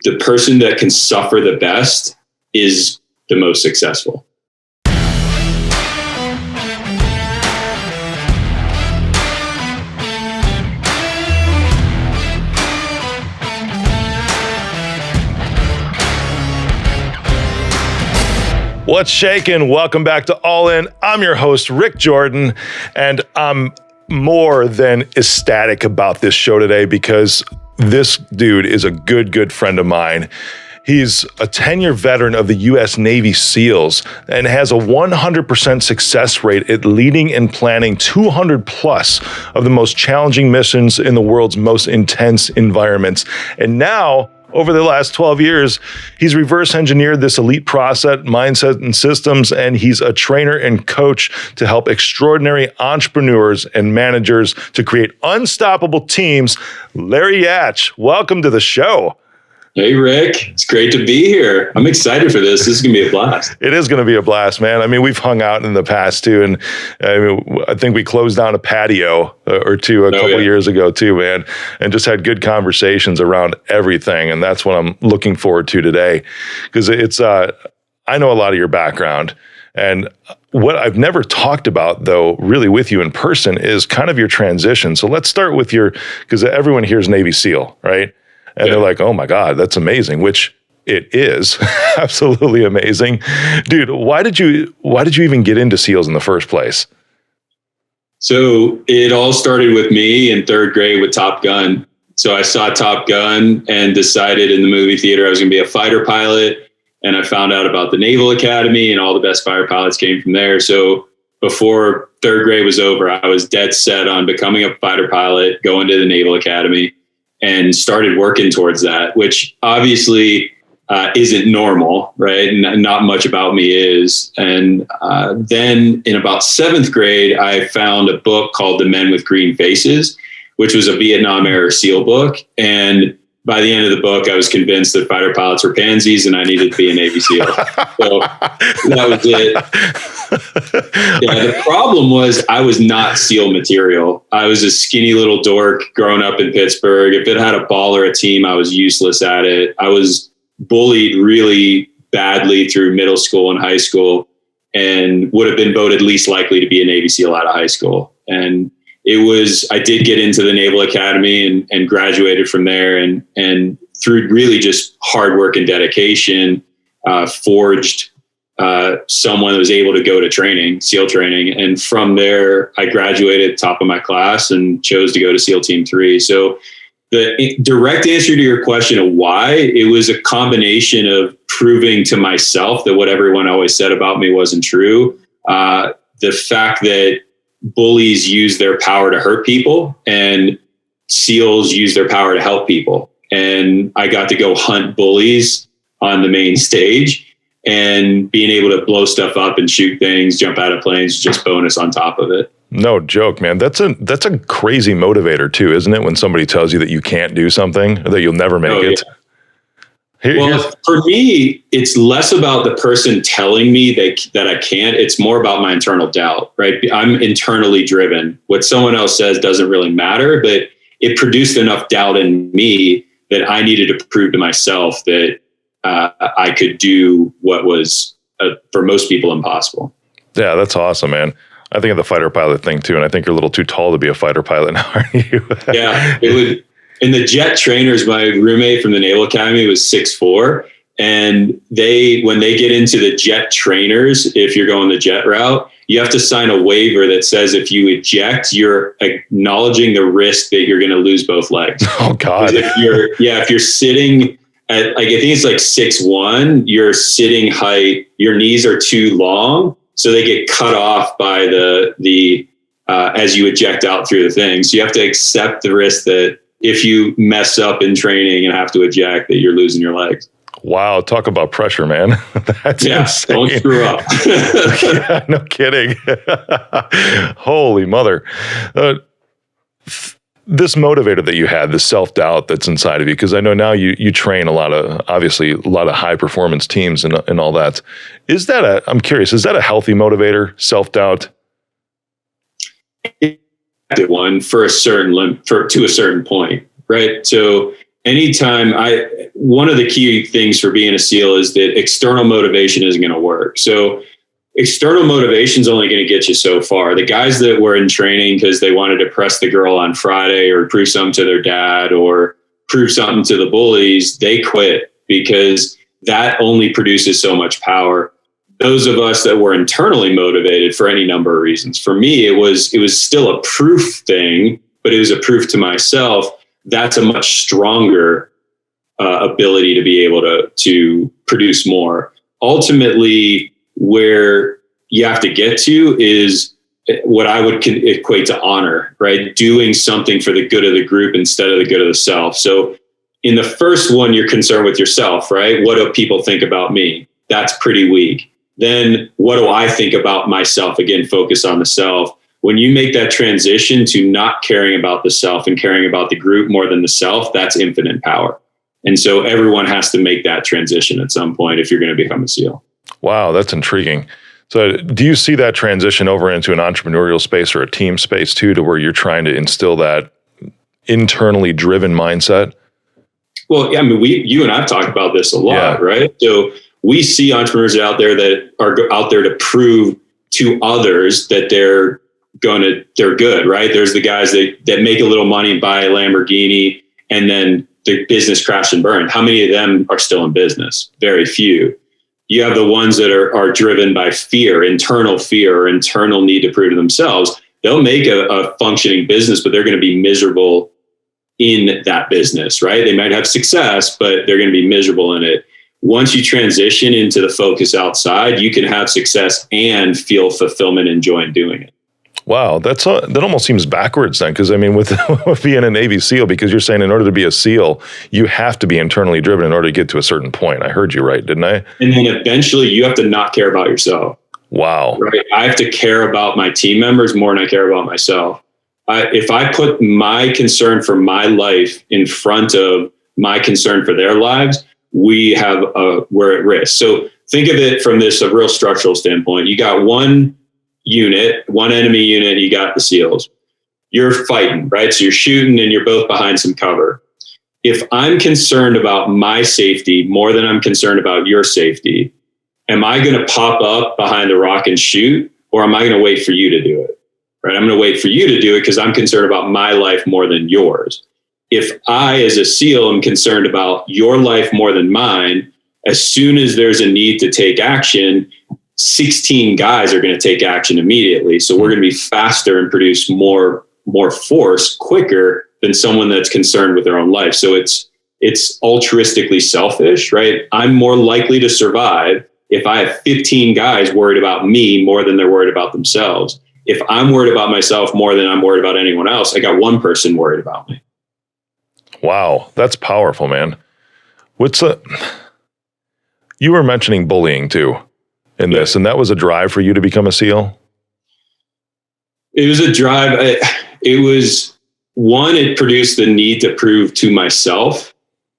the person that can suffer the best is the most successful. What's shaking? Welcome back to All In. I'm your host, Rick Jordan, and I'm more than ecstatic about this show today because this dude is a good friend of mine. He's a 10-year veteran of the U.S. Navy SEALs and has a 100% success rate at leading and planning 200 plus of the most challenging missions in the world's most intense environments. And now, over the last 12 years, he's reverse engineered this elite process, mindset, and systems, and he's a trainer and coach to help extraordinary entrepreneurs and managers to create unstoppable teams. Larry Yatch, welcome to the show. Hey, Rick. It's great to be here. I'm excited for this. This is going to be a blast. It is going to be a blast, man. I mean, we've hung out in the past, too, and I think we closed down a patio or two a couple years ago, too, man, and just had good conversations around everything, and that's what I'm looking forward to today, because it's I know a lot of your background, and what I've never talked about, though, really with you in person is kind of your transition. So let's start with because everyone hears Navy SEAL, right? And they're like, oh my God, that's amazing, which it is absolutely amazing. Dude, why did you even get into SEALs in the first place? So it all started with me in third grade with Top Gun. So I saw Top Gun and decided in the movie theater I was going to be a fighter pilot. And I found out about the Naval Academy and all the best fighter pilots came from there. So before third grade was over, I was dead set on becoming a fighter pilot, going to the Naval Academy, and started working towards that, which obviously isn't normal, right? And not much about me is. And then in about seventh grade, I found a book called The Men with Green Faces, which was a Vietnam era SEAL book. And by the end of the book, I was convinced that fighter pilots were pansies and I needed to be a Navy SEAL. So that was it. Yeah, the problem was I was not SEAL material. I was a skinny little dork growing up in Pittsburgh. If it had a ball or a team, I was useless at it. I was bullied really badly through middle school and high school and would have been voted least likely to be a Navy SEAL out of high school. And I did get into the Naval Academy and graduated from there and through really just hard work and dedication, forged someone that was able to go to training, SEAL training. And from there, I graduated top of my class and chose to go to SEAL Team 3. So the direct answer to your question of why, it was a combination of proving to myself that what everyone always said about me wasn't true. The fact that bullies use their power to hurt people and SEALs use their power to help people. And I got to go hunt bullies on the main stage, and being able to blow stuff up and shoot things, jump out of planes, just bonus on top of it. No joke, man. That's a crazy motivator too, isn't it? When somebody tells you that you can't do something or that you'll never make it. Yeah. Well, for me, it's less about the person telling me that I can't. It's more about my internal doubt, right? I'm internally driven. What someone else says doesn't really matter, but it produced enough doubt in me that I needed to prove to myself that I could do what was, for most people, impossible. Yeah, that's awesome, man. I think of the fighter pilot thing too, and I think you're a little too tall to be a fighter pilot now, aren't you? Yeah, it would. And the jet trainers, my roommate from the Naval Academy was 6'4", and when they get into the jet trainers, if you're going the jet route, you have to sign a waiver that says if you eject, you're acknowledging the risk that you're going to lose both legs. Oh God! If you're sitting at I think it's like 6'1", your sitting height, your knees are too long, so they get cut off by the as you eject out through the thing. So you have to accept the risk that if you mess up in training and have to eject, that you're losing your legs. Wow. Talk about pressure, man. That's insane. Don't screw up. Yeah, no kidding. Holy mother. This motivator that you had, the self-doubt that's inside of you, because I know now you train obviously a lot of high performance teams and all that. I'm curious, is that a healthy motivator, self-doubt? One for to a certain point, right? So, anytime one of the key things for being a SEAL is that external motivation isn't going to work. So external motivation is only going to get you so far. The guys that were in training because they wanted to press the girl on Friday or prove something to their dad or prove something to the bullies, they quit because that only produces so much power. Those of us that were internally motivated for any number of reasons. For me, it was still a proof thing, but it was a proof to myself. That's a much stronger ability to be able to produce more. Ultimately, where you have to get to is what I would equate to honor, right? Doing something for the good of the group instead of the good of the self. So in the first one, you're concerned with yourself, right? What do people think about me? That's pretty weak. Then what do I think about myself? Again, focus on the self. When you make that transition to not caring about the self and caring about the group more than the self, that's infinite power. And so everyone has to make that transition at some point if you're going to become a SEAL. Wow, that's intriguing. So do you see that transition over into an entrepreneurial space or a team space too, to where you're trying to instill that internally driven mindset? Well, yeah, I mean, you and I've talked about this a lot, right? So we see entrepreneurs out there that are out there to prove to others that they're good, right? There's the guys that make a little money and buy a Lamborghini and then their business crashed and burned. How many of them are still in business? Very few. You have the ones that are driven by fear, internal fear, or internal need to prove to themselves. They'll make a functioning business, but they're going to be miserable in that business, right? They might have success, but they're going to be miserable in it. Once you transition into the focus outside, you can have success and feel fulfillment and joy in doing it. Wow, that almost seems backwards then, because I mean, with being a Navy SEAL, because you're saying in order to be a SEAL, you have to be internally driven in order to get to a certain point. I heard you right, didn't I? And then eventually you have to not care about yourself. Wow. Right. I have to care about my team members more than I care about myself. If I put my concern for my life in front of my concern for their lives, we're at risk. So think of it from this a real structural standpoint. You got one unit, one enemy unit, you got the SEALs. You're fighting, right? So you're shooting and you're both behind some cover. If I'm concerned about my safety more than I'm concerned about your safety, am I going to pop up behind the rock and shoot, or am I going to wait for you to do it? Right? I'm going to wait for you to do it because I'm concerned about my life more than yours. If I, as a SEAL, am concerned about your life more than mine, as soon as there's a need to take action, 16 guys are going to take action immediately. So we're going to be faster and produce more force quicker than someone that's concerned with their own life. So it's altruistically selfish, right? I'm more likely to survive if I have 15 guys worried about me more than they're worried about themselves. If I'm worried about myself more than I'm worried about anyone else, I got one person worried about me. Wow, that's powerful, man. You were mentioning bullying too in this, and that was a drive for you to become a SEAL? It was a drive. It was one, it produced the need to prove to myself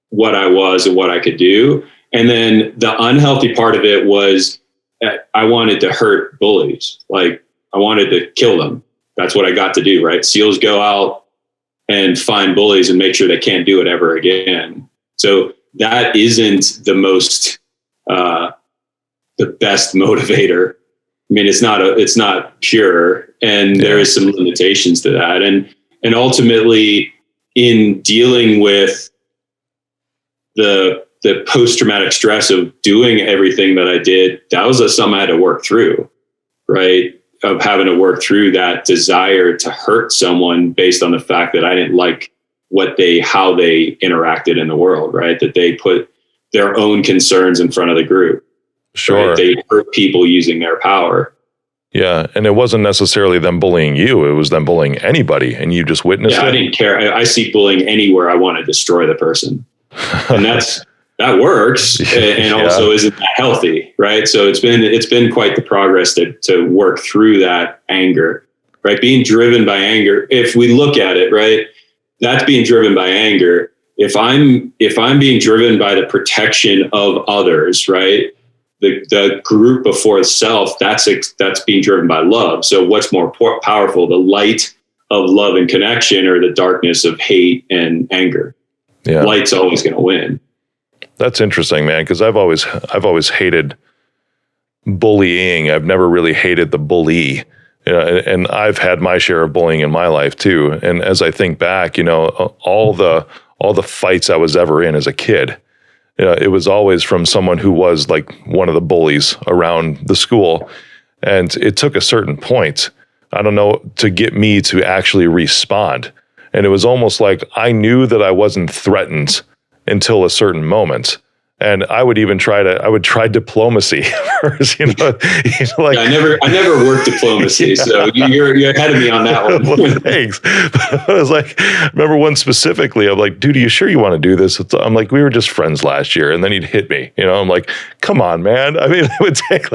what I was and what I could do. And then the unhealthy part of it was I wanted to hurt bullies. Like I wanted to kill them. That's what I got to do, right? SEALs go out and find bullies and make sure they can't do it ever again. So that isn't the most, the best motivator. I mean, it's not pure, and there is some limitations to that. And ultimately in dealing with the post-traumatic stress of doing everything that I did, that was something I had to work through, right? Of having to work through that desire to hurt someone based on the fact that I didn't like how they interacted in the world, right? That they put their own concerns in front of the group. Sure. Right? They hurt people using their power. Yeah. And it wasn't necessarily them bullying you. It was them bullying anybody. And you just witnessed it. I didn't care. I see bullying anywhere. I want to destroy the person. And that works. And also isn't that healthy. Right. So it's been quite the progress to work through that anger, right? Being driven by anger. If we look at it, right, that's being driven by anger. If I'm being driven by the protection of others, right, the group before self, that's being driven by love. So what's more powerful, the light of love and connection, or the darkness of hate and anger? Yeah. Light's always going to win. That's interesting, man, because I've always hated bullying. I've never really hated the bully. And I've had my share of bullying in my life too. And as I think back, all the fights I was ever in as a kid, it was always from someone who was like one of the bullies around the school. And it took a certain point, I don't know, to get me to actually respond. And it was almost like I knew that I wasn't threatened until a certain moment. And I would even try diplomacy first, like, I never worked diplomacy, so you're ahead of me on that one. Well, thanks. But I was like, I remember one specifically. I'm like, dude, are you sure you want to do this? I'm like, we were just friends last year, and then he'd hit me. I'm like, come on, man. I mean, it would take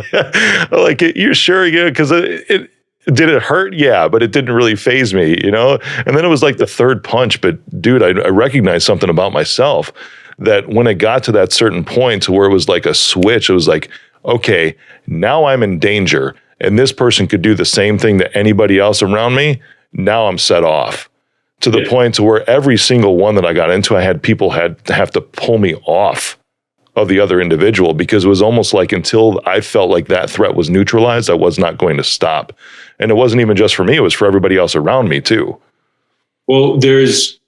like you're sure, because it did it hurt? Yeah, but it didn't really faze me, And then it was like the third punch. But dude, I recognized something about myself. That when it got to that certain point where it was like a switch, it was like, okay, now I'm in danger and this person could do the same thing to anybody else around me. Now I'm set off to the point to where every single one that I got into, I had people have to pull me off of the other individual, because it was almost like until I felt like that threat was neutralized, I was not going to stop. And it wasn't even just for me, it was for everybody else around me too. Well, there's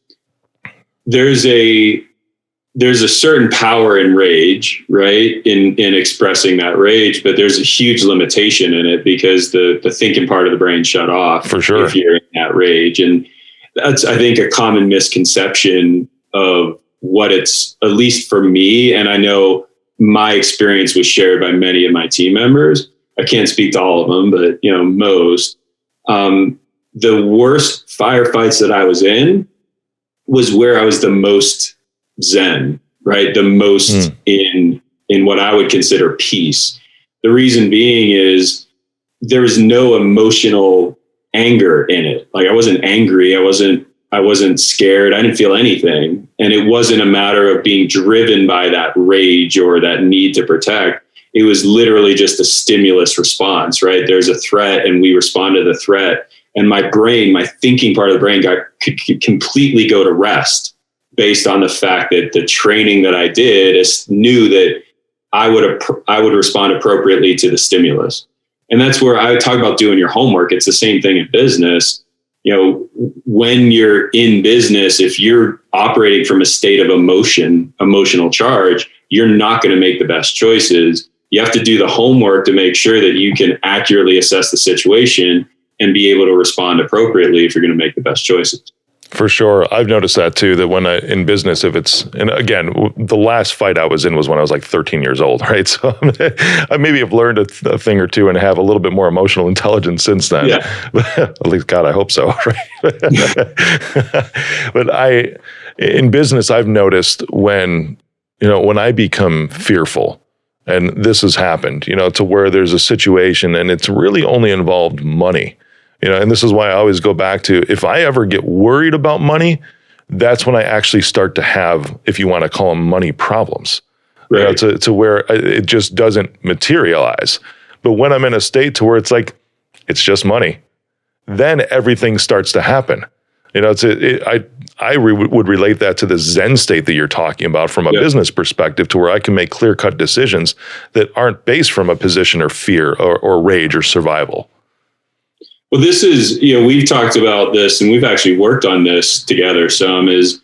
a certain power in rage, right? In expressing that rage, but there's a huge limitation in it because the thinking part of the brain shut off for sure if you're in that rage. And that's, I think, a common misconception of what it's, at least for me. And I know my experience was shared by many of my team members. I can't speak to all of them, but most. The worst firefights that I was in was where I was the most zen, right? The most in what I would consider peace. The reason being is there was no emotional anger in it. Like I wasn't angry. I wasn't scared. I didn't feel anything. And it wasn't a matter of being driven by that rage or that need to protect. It was literally just a stimulus response, right? There's a threat and we respond to the threat. And my brain, my thinking part of the brain could completely go to rest, based on the fact that the training that I did knew that I would respond appropriately to the stimulus. And that's where I talk about doing your homework. It's the same thing in business. When you're in business, if you're operating from a state of emotional charge, you're not going to make the best choices. You have to do the homework to make sure that you can accurately assess the situation and be able to respond appropriately if you're going to make the best choices. For sure. I've noticed that too, that when in business, and again, the last fight I was in was when I was like 13 years old, right? So I maybe have learned a thing or two and have a little bit more emotional intelligence since then. Yeah. At least, God, I hope so, right? But in business, I've noticed when I become fearful, and this has happened, to where there's a situation and it's really only involved money. And this is why I always go back to, if I ever get worried about money, that's when I actually start to have, if you want to call them money problems, right? To where it just doesn't materialize. But when I'm in a state to where it's like, it's just money, then everything starts to happen. I would relate that to the Zen state that you're talking about from a business perspective, to where I can make clear-cut decisions that aren't based from a position of fear or rage or survival. Well, this is, we've talked about this and we've actually worked on this together some. Is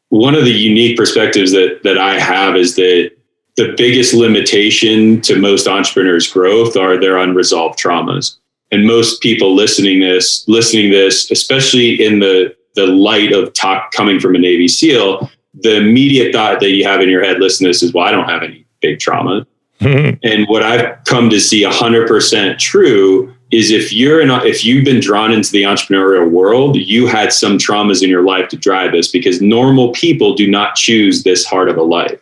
one of the unique perspectives that I have is that the biggest limitation to most entrepreneurs' growth are their unresolved traumas. And most people listening this, especially in the light of talk coming from a Navy SEAL, the immediate thought that you have in your head listening to this is, well, I don't have any big trauma. And what I've come to see 100% true is if you've been drawn into the entrepreneurial world, you had some traumas in your life to drive this, because normal people do not choose this hard of a life,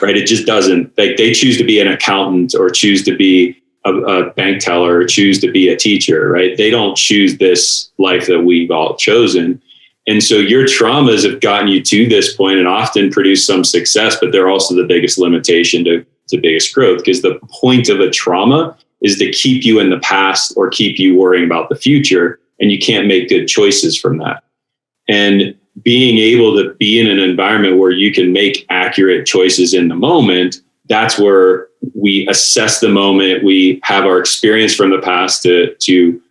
right? It just doesn't. Like, they choose to be an accountant or choose to be a bank teller or choose to be a teacher, right? They don't choose this life that we've all chosen. And so your traumas have gotten you to this point and often produce some success, but they're also the biggest limitation to biggest growth, because the point of a trauma is to keep you in the past or keep you worrying about the future, and you can't make good choices from that. And being able to be in an environment where you can make accurate choices in the moment, that's where we assess the moment. We have our experience from the past to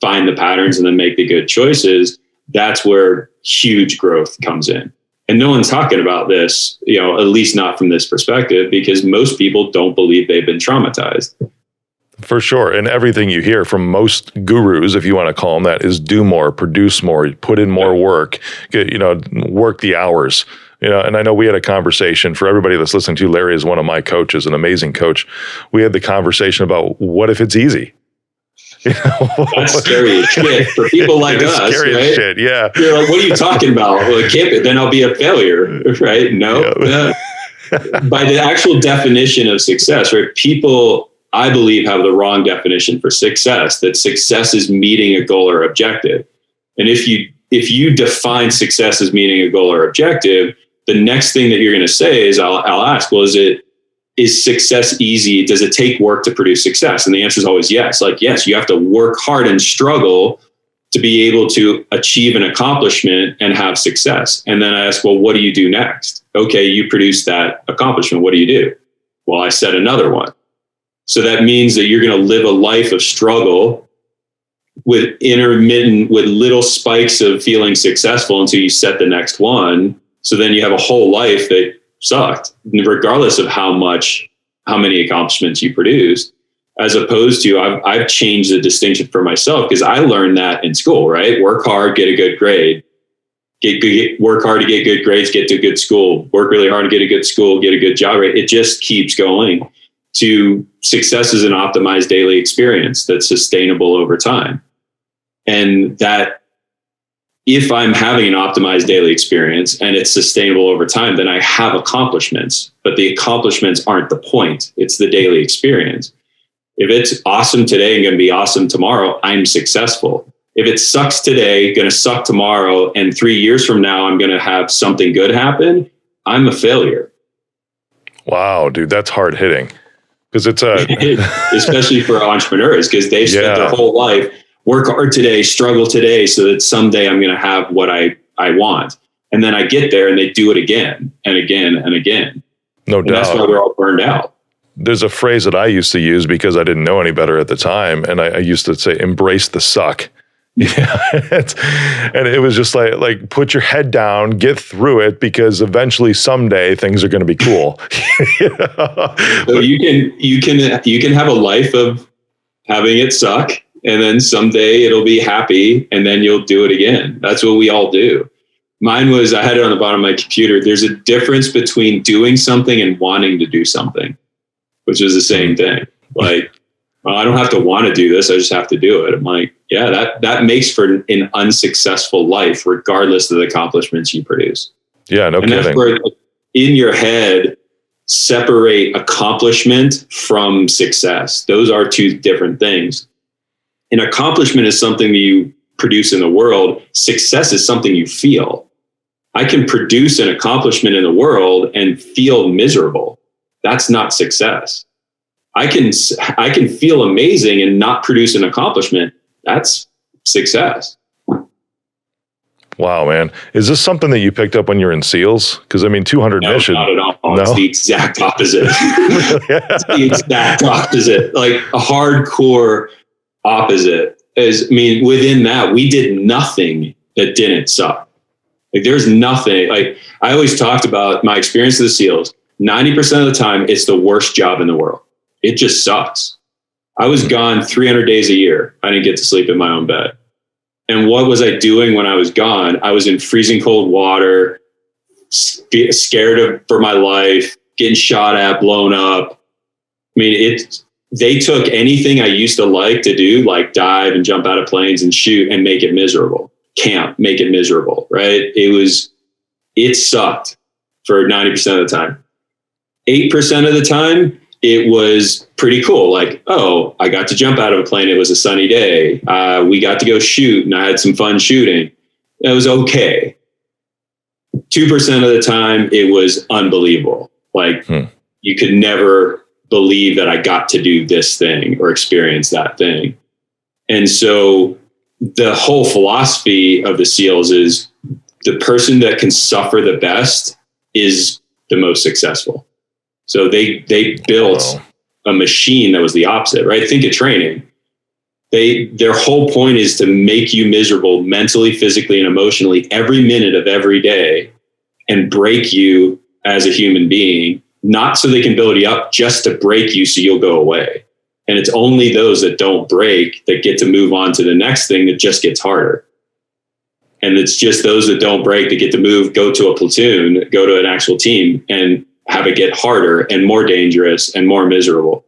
find the patterns and then make the good choices. That's where huge growth comes in. And no one's talking about this, at least not from this perspective, because most people don't believe they've been traumatized. For sure. And everything you hear from most gurus, if you want to call them that, is do more, produce more, put in more work, work the hours. And I know we had a conversation for everybody that's listening to. Larry is one of my coaches, an amazing coach. We had the conversation about what if it's easy? That's scary as shit for people like us, scary right? As shit, yeah. You're like, what are you talking about? Well, it can't be. Then I'll be a failure, right? No. Yeah. By the actual definition of success, right? People, I believe, have the wrong definition for success, that success is meeting a goal or objective. And if you define success as meeting a goal or objective, the next thing that you're going to say is, I'll ask, well, is success easy? Does it take work to produce success? And the answer is always yes. Like, yes, you have to work hard and struggle to be able to achieve an accomplishment and have success. And then I ask, well, what do you do next? Okay, you produce that accomplishment. What do you do? Well, I set another one. So that means that you're going to live a life of struggle with with little spikes of feeling successful until you set the next one. So then you have a whole life that sucked, regardless of how many accomplishments you produced, as opposed to I've changed the distinction for myself, because I learned that in school, right? Work hard, get a good grade, work hard to get good grades, get to a good school, work really hard to get a good school, get a good job, right? It just keeps going to success is an optimized daily experience that's sustainable over time. And that if I'm having an optimized daily experience and it's sustainable over time, then I have accomplishments, but the accomplishments aren't the point. It's the daily experience. If it's awesome today and going to be awesome tomorrow, I'm successful. If it sucks today, going to suck tomorrow, and 3 years from now, I'm going to have something good happen, I'm a failure. Wow, dude, that's hard hitting. Because it's especially for entrepreneurs, because they've spent their whole life, work hard today, struggle today, so that someday I'm going to have what I want. And then I get there and they do it again and again and again. No doubt. That's why we're all burned out. There's a phrase that I used to use because I didn't know any better at the time. And I used to say, embrace the suck. Yeah. And it was just like put your head down, get through it, because eventually someday things are going to be cool. So you can have a life of having it suck, and then someday it'll be happy, and then you'll do it again. That's what we all do. Mine was, I had it on the bottom of my computer. There's a difference between doing something and wanting to do something, which is the same thing. Like, well, I don't have to want to do this. I just have to do it. I'm like, yeah, that makes for an unsuccessful life, regardless of the accomplishments you produce. Yeah, no kidding. That's where, in your head, separate accomplishment from success. Those are two different things. An accomplishment is something that you produce in the world. Success is something you feel. I can produce an accomplishment in the world and feel miserable. That's not success. I can feel amazing and not produce an accomplishment. That's success. Wow, man. Is this something that you picked up when you were in SEALs? Because, I mean, 200 mission. Not at all. No? It's the exact opposite. It's the exact opposite. Like a hardcore opposite. Within that, we did nothing that didn't suck. Like, there's nothing. Like, I always talked about my experience with the SEALs. 90% of the time, it's the worst job in the world. It just sucks. I was gone 300 days a year. I didn't get to sleep in my own bed. And what was I doing when I was gone? I was in freezing cold water, scared for my life, getting shot at, blown up. I mean, they took anything I used to like to do, like dive and jump out of planes and shoot, and make it miserable. Camp, make it miserable, right? It sucked for 90% of the time. 8% of the time, it was pretty cool. Like, oh, I got to jump out of a plane. It was a sunny day. We got to go shoot and I had some fun shooting. It was okay. 2% of the time, it was unbelievable. Like, you could never believe that I got to do this thing or experience that thing. And so the whole philosophy of the SEALs is the person that can suffer the best is the most successful. So they built a machine that was the opposite, right? Think of training. Their whole point is to make you miserable mentally, physically, and emotionally every minute of every day and break you as a human being, not so they can build you up, just to break you so you'll go away. And it's only those that don't break that get to move on to the next thing that just gets harder. And it's just those that don't break that get to go to a platoon, go to an actual team and have it get harder and more dangerous and more miserable.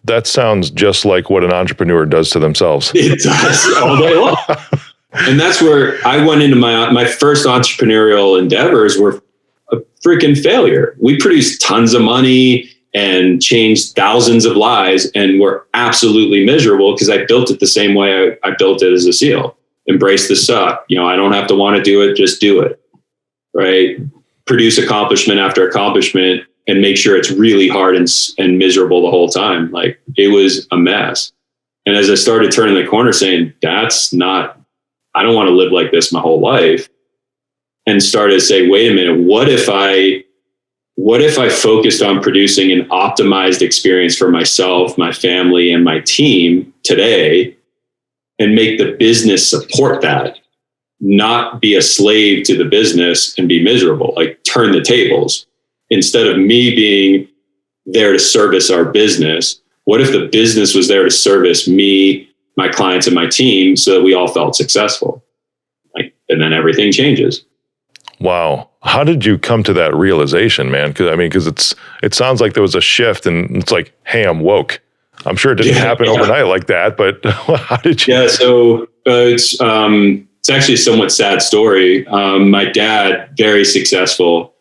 That sounds just like what an entrepreneur does to themselves. It does all day long. And that's where I went into my first entrepreneurial endeavors were a freaking failure. We produced tons of money and changed thousands of lives and were absolutely miserable because I built it the same way I built it as a SEAL. Embrace the suck. I don't have to want to do it, just do it. Right? Produce accomplishment after accomplishment and make sure it's really hard and miserable the whole time. Like, it was a mess. And as I started turning the corner saying, I don't want to live like this my whole life, and started to say, wait a minute, what if I focused on producing an optimized experience for myself, my family, and my team today, and make the business support that, not be a slave to the business and be miserable, like turn the tables. Instead of me being there to service our business, what if the business was there to service me, my clients, and my team so that we all felt successful? And then everything changes. Wow. How did you come to that realization, man? Because it sounds like there was a shift and it's like, hey, I'm woke. I'm sure it didn't happen overnight like that, but how did you? Yeah. So it's actually a somewhat sad story. My dad, very successful,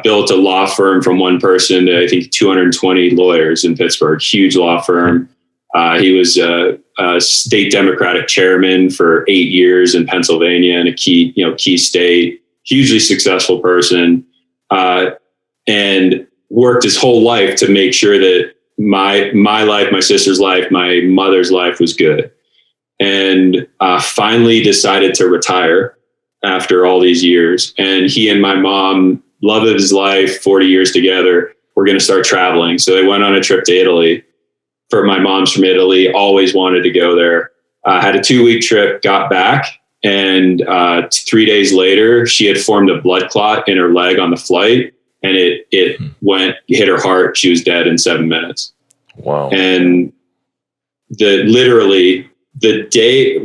built a law firm from one person to, I think, 220 lawyers in Pittsburgh, huge law firm. He was a state Democratic chairman for 8 years in Pennsylvania in a key state, hugely successful person, and worked his whole life to make sure that my life, my sister's life, my mother's life was good. And finally decided to retire after all these years. And he and my mom, love of his life, 40 years together, were going to start traveling. So they went on a trip to Italy. My mom's from Italy, always wanted to go there. Had a 2-week trip, got back, and 3 days later, she had formed a blood clot in her leg on the flight, and it hit her heart. She was dead in 7 minutes. Wow. And literally the day,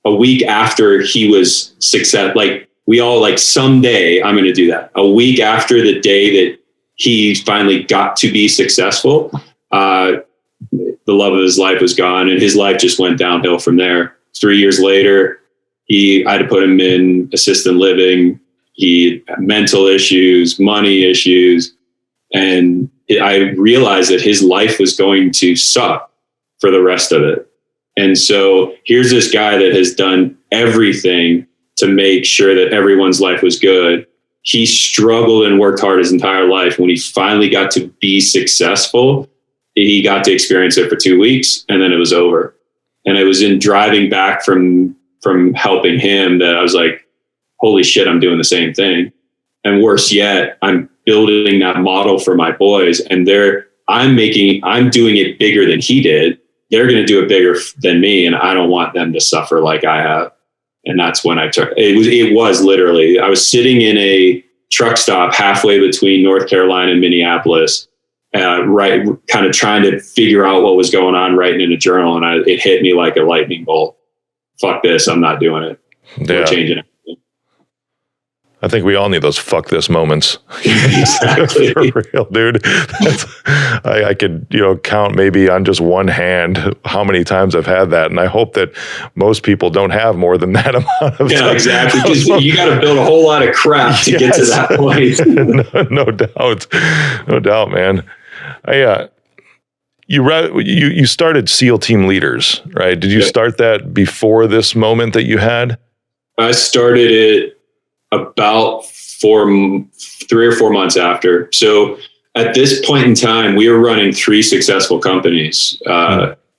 a week after he was success, like we all like, someday I'm going to do that. A week after the day that he finally got to be successful, the love of his life was gone, and his life just went downhill from there. 3 years later, I had to put him in assisted living. He had mental issues, money issues, and I realized that his life was going to suck for the rest of it. And so here's this guy that has done everything to make sure that everyone's life was good. He struggled and worked hard his entire life. When he finally got to be successful, he got to experience it for 2 weeks, and then it was over. And it was in driving back from helping him that I was like, holy shit, I'm doing the same thing. And worse yet, I'm building that model for my boys, and I'm doing it bigger than he did. They're going to do it bigger than me, and I don't want them to suffer like I have. And that's when it was literally, I was sitting in a truck stop halfway between North Carolina and Minneapolis, right, kind of trying to figure out what was going on, writing in a journal. And it hit me like a lightning bolt. Fuck this. I'm not doing it. We're changing it. I think we all need those fuck this moments. Exactly. For real, dude. I could, count maybe on just one hand how many times I've had that. And I hope that most people don't have more than that amount of time. Exactly. Because you got to build a whole lot of crap to get to that point. No doubt, man. You started SEAL Team Leaders, right? Did you start that before this moment that you had? I started it about 3 or 4 months after. So at this point in time, we were running 3 successful companies.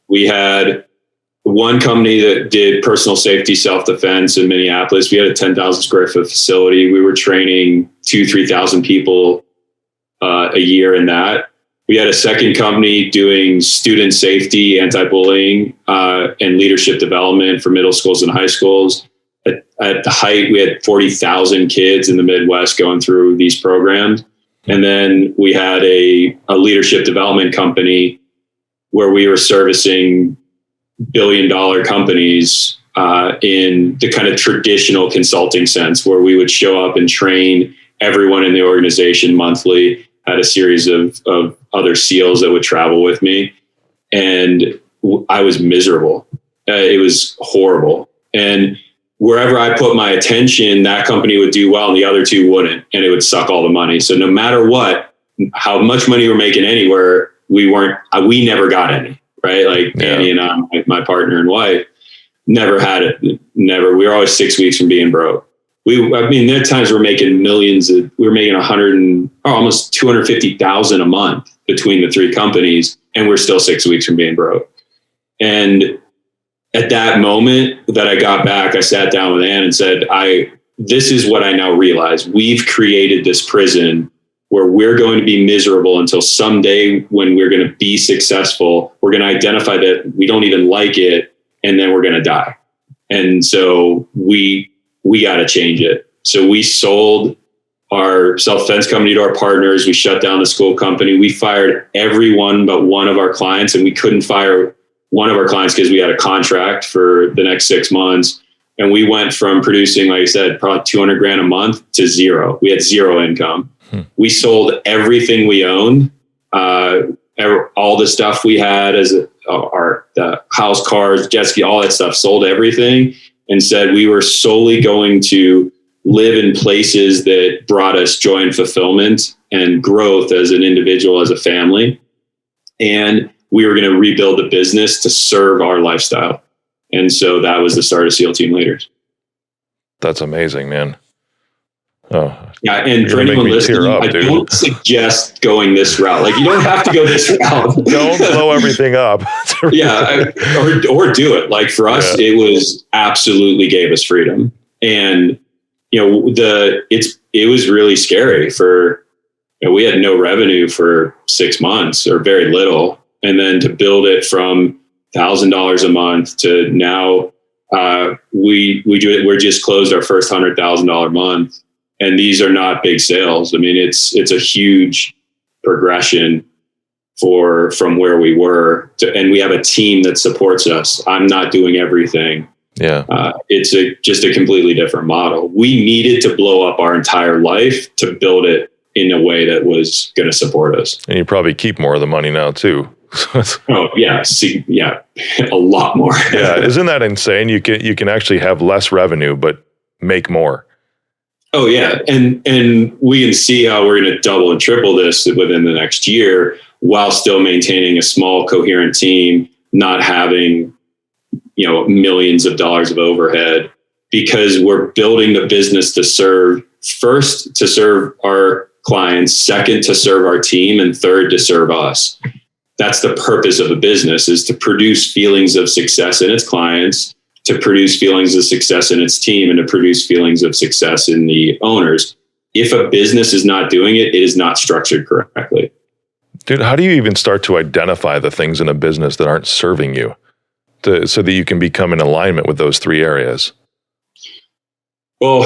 We had one company that did personal safety, self-defense in Minneapolis. We had a 10,000 square foot facility. We were training 3,000 people a year in that. We had a second company doing student safety, anti-bullying, and leadership development for middle schools and high schools. At the height, we had 40,000 kids in the Midwest going through these programs. And then we had a leadership development company where we were servicing billion-dollar companies in the kind of traditional consulting sense, where we would show up and train everyone in the organization monthly. Had a series of other SEALs that would travel with me, and I was miserable. It was horrible. And wherever I put my attention, that company would do well and the other two wouldn't, and it would suck all the money. So no matter what, how much money we're making anywhere, we never got any, right? Like Danny and I, my partner and wife, never had it. Never. We were always 6 weeks from being broke. There are times we're making millions. We're making almost 250,000 a month between the three companies, and we're still 6 weeks from being broke. And at that moment that I got back, I sat down with Ann and said, this is what I now realize. We've created this prison where we're going to be miserable until someday when we're going to be successful, we're going to identify that we don't even like it, and then we're going to die. And so we got to change it. So we sold our self-defense company to our partners. We shut down the school company. We fired everyone but one of our clients, and we couldn't fire one of our clients because we had a contract for the next 6 months. And we went from producing, like I said, probably 200 grand a month to zero. We had zero income. We sold everything we owned, all the stuff we had the house, cars, jet ski, all that stuff, sold everything, and said we were solely going to live in places that brought us joy and fulfillment and growth as an individual, as a family. And we were going to rebuild the business to serve our lifestyle. And so that was the start of SEAL Team Leaders. That's amazing, man. Oh, yeah. And for anyone listening, I don't suggest going this route. Like, you don't have to go this route. Don't blow everything up. Yeah. Or do it. Like for us, it was absolutely gave us freedom. And, it was really scary we had no revenue for 6 months or very little. And then to build it from $1,000 a month to now, we're just closed our first $100,000 month. And these are not big sales. I mean, it's a huge progression from where we were and we have a team that supports us. I'm not doing everything. Yeah. It's just a completely different model. We needed to blow up our entire life to build it in a way that was going to support us. And you probably keep more of the money now too. Oh yeah. A lot more. Yeah. Isn't that insane? You can actually have less revenue, but make more. Oh yeah. And we can see how we're going to double and triple this within the next year while still maintaining a small coherent team, not having, millions of dollars of overhead, because we're building the business to serve our clients, second to serve our team, and third to serve us. That's the purpose of a business, is to produce feelings of success in its clients, to produce feelings of success in its team, and to produce feelings of success in the owners. If a business is not doing it, it is not structured correctly. Dude, how do you even start to identify the things in a business that aren't serving you so that you can become in alignment with those three areas? Well,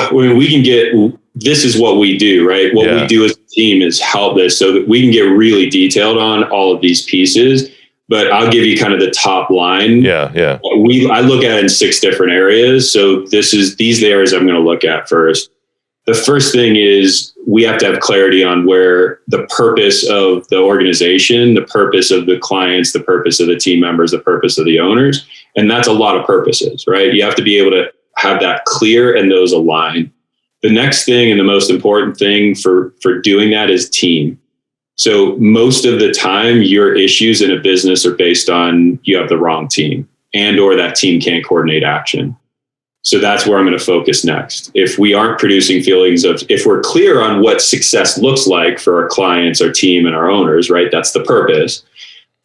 this is what we do, right? What we do as a team is help this so that we can get really detailed on all of these pieces. But I'll give you kind of the top line. Yeah. I look at it in 6 different areas. So these areas I'm going to look at first. The first thing is we have to have clarity on where the purpose of the organization, the purpose of the clients, the purpose of the team members, the purpose of the owners. And that's a lot of purposes, right? You have to be able to have that clear and those align. The next thing and the most important thing for doing that is team. So most of the time, your issues in a business are based on you have the wrong team and or that team can't coordinate action. So that's where I'm going to focus next. If we aren't producing if we're clear on what success looks like for our clients, our team, and our owners, right? That's the purpose.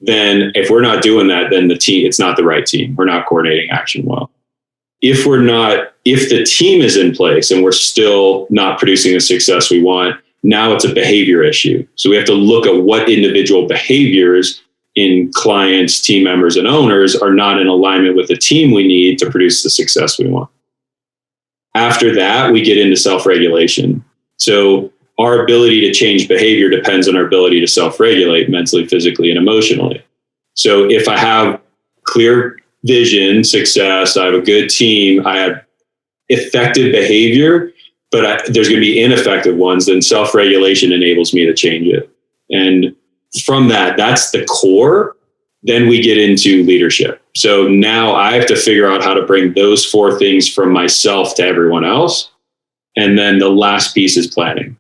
then if we're not doing that, then it's not the right team. We're not coordinating action well. If the team is in place and we're still not producing the success we want, now it's a behavior issue. So we have to look at what individual behaviors in clients, team members, and owners are not in alignment with the team we need to produce the success we want. After that, we get into self-regulation. So our ability to change behavior depends on our ability to self-regulate mentally, physically, and emotionally. So if I have clear vision, success, I have a good team, I have effective behavior, but there's going to be ineffective ones, then self-regulation enables me to change it. And from that's the core. Then we get into leadership. So now I have to figure out how to bring those 4 things from myself to everyone else. And then the last piece is planning.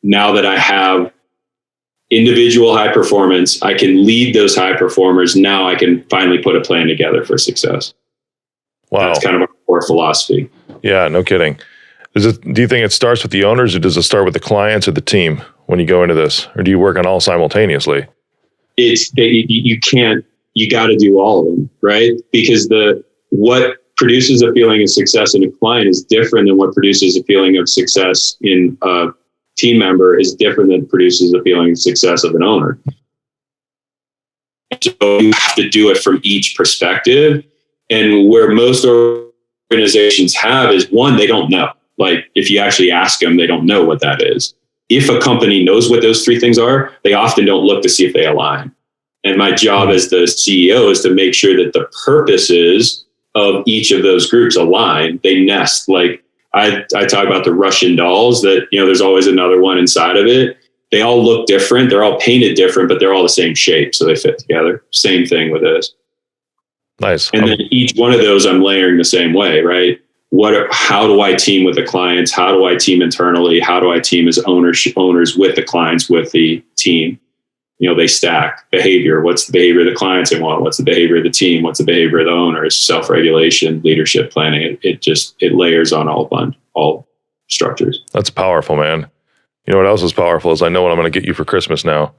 Now that I have individual high performance, I can lead those high performers. Now I can finally put a plan together for success. Wow. That's kind of our core philosophy. Yeah, no kidding. Do you think it starts with the owners, or does it start with the clients or the team when you go into this? Or do you work on all simultaneously? You got to do all of them, right? Because what produces a feeling of success in a client is different than what produces a feeling of success in a team member is different than produces a feeling of success of an owner. So you have to do it from each perspective. And where most organizations have is, one, they don't know. Like if you actually ask them, they don't know what that is. If a company knows what those 3 things are, they often don't look to see if they align. And my job as the CEO is to make sure that the purposes of each of those groups align. They nest. Like I talk about the Russian dolls that, there's always another one inside of it. They all look different. They're all painted different, but they're all the same shape. So they fit together. Same thing with this. Nice. And then each one of those I'm layering the same way, right? How do I team with the clients? How do I team internally? How do I team as owners with the clients, with the team? They stack behavior. What's the behavior of the clients they want? What's the behavior of the team? What's the behavior of the owners? Self-regulation, leadership, planning. It layers on all structures. That's powerful, man. You know what else is powerful is I know what I'm going to get you for Christmas now.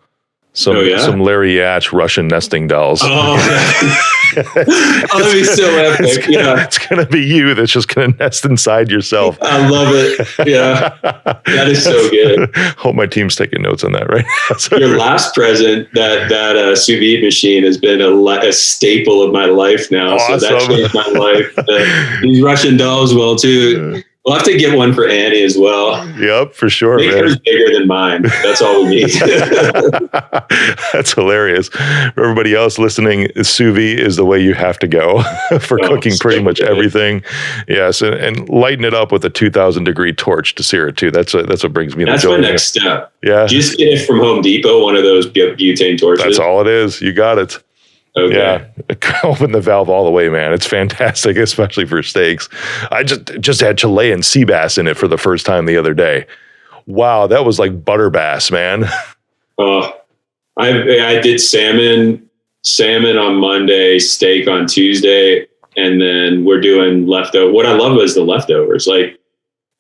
Some Larry Yatch Russian nesting dolls. Oh, that'd be so epic. It's going to be you that's just going to nest inside yourself. I love it. Yeah, that is so good. Hope my team's taking notes on that right now. Your last present, that sous vide machine, has been a staple of my life now. Awesome. So that changed my life. These Russian dolls will too. We'll have to get one for Annie as well. Yep, for sure. Make hers bigger than mine. That's all we need. That's hilarious. For everybody else listening, sous vide is the way you have to go for cooking pretty much everything. Yes, and lighten it up with a 2,000 degree torch to sear it too. That's what brings me. That's the joy. My next step. Yeah, just get it from Home Depot, one of those butane torches. That's all it is. You got it. Okay. Yeah, open the valve all the way, man. It's fantastic, especially for steaks. I just had Chilean sea bass in it for the first time the other day. Wow, that was like butter bass, man. I did salmon on Monday, steak on Tuesday, and then we're doing leftover. What I love is the leftovers. Like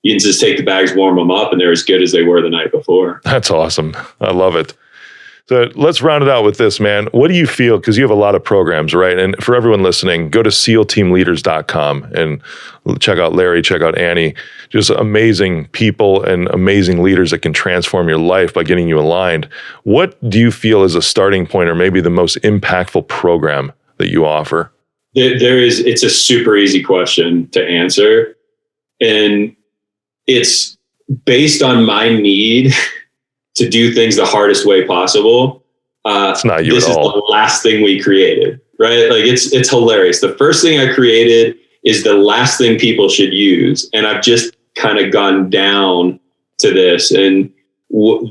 you can just take the bags, warm them up, and they're as good as they were the night before. That's awesome. I love it. So let's round it out with this, man. What do you feel? Because you have a lot of programs, right? And for everyone listening, go to sealteamleaders.com and check out Larry, check out Annie. Just amazing people and amazing leaders that can transform your life by getting you aligned. What do you feel is a starting point or maybe the most impactful program that you offer? It's a super easy question to answer. And it's based on my need to do things the hardest way possible. It's not you this at all. Is the last thing we created, right? Like it's hilarious. The first thing I created is the last thing people should use. And I've just kind of gone down to this. And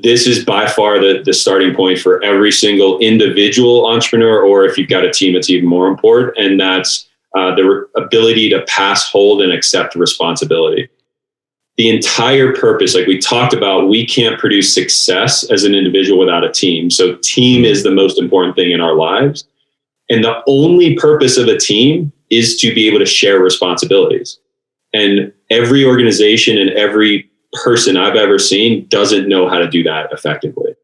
this is by far the starting point for every single individual entrepreneur, or if you've got a team, it's even more important. And that's the ability to pass, hold, and accept responsibility. The entire purpose, like we talked about, we can't produce success as an individual without a team. So team is the most important thing in our lives. And the only purpose of a team is to be able to share responsibilities. And every organization and every person I've ever seen doesn't know how to do that effectively.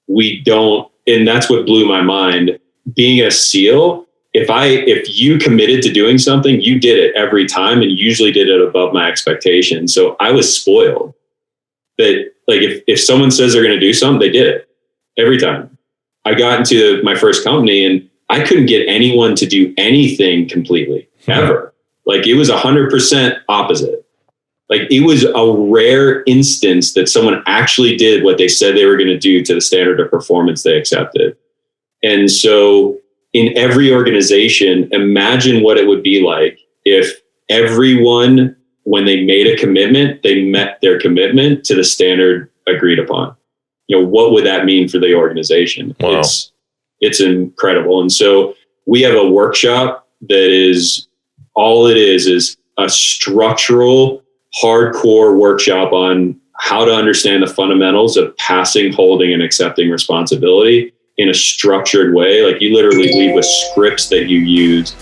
We don't, and that's what blew my mind. being a SEAL, if you committed to doing something, you did it every time and usually did it above my expectations. So I was spoiled that like, if someone says they're going to do something, they did it every time. I got into my first company and I couldn't get anyone to do anything completely ever. Like it was 100% opposite. Like it was a rare instance that someone actually did what they said they were going to do to the standard of performance they accepted. And so in every organization, imagine what it would be like if everyone, when they made a commitment, they met their commitment to the standard agreed upon. You know, what would that mean for the organization? Wow. It's incredible. And so we have a workshop that is all it is a structural, hardcore workshop on how to understand the fundamentals of passing, holding, and accepting responsibility in a structured way. Like you literally leave with scripts that you use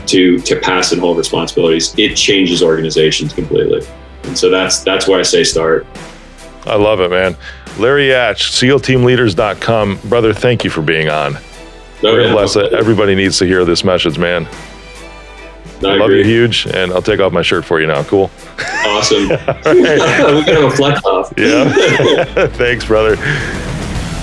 to pass and hold responsibilities. It changes organizations completely. And so that's why I say start. I love it, man. Larry Yatch, SEALTeamLeaders.com. Brother, thank you for being on. Bless it. Everybody needs to hear this message, man. I love you huge, and I'll take off my shirt for you now. Cool. Awesome. We can have a flex off. Yeah. Thanks, brother.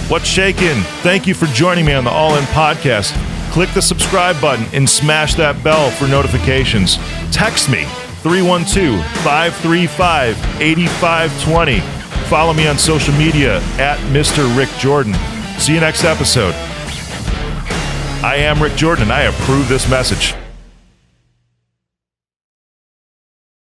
What's shaking? Thank you for joining me on the All In Podcast. Click the subscribe button and smash that bell for notifications. Text me, 312-535-8520. Follow me on social media at Mr. Rick Jordan. See you next episode. I am Rick Jordan, and I approve this message.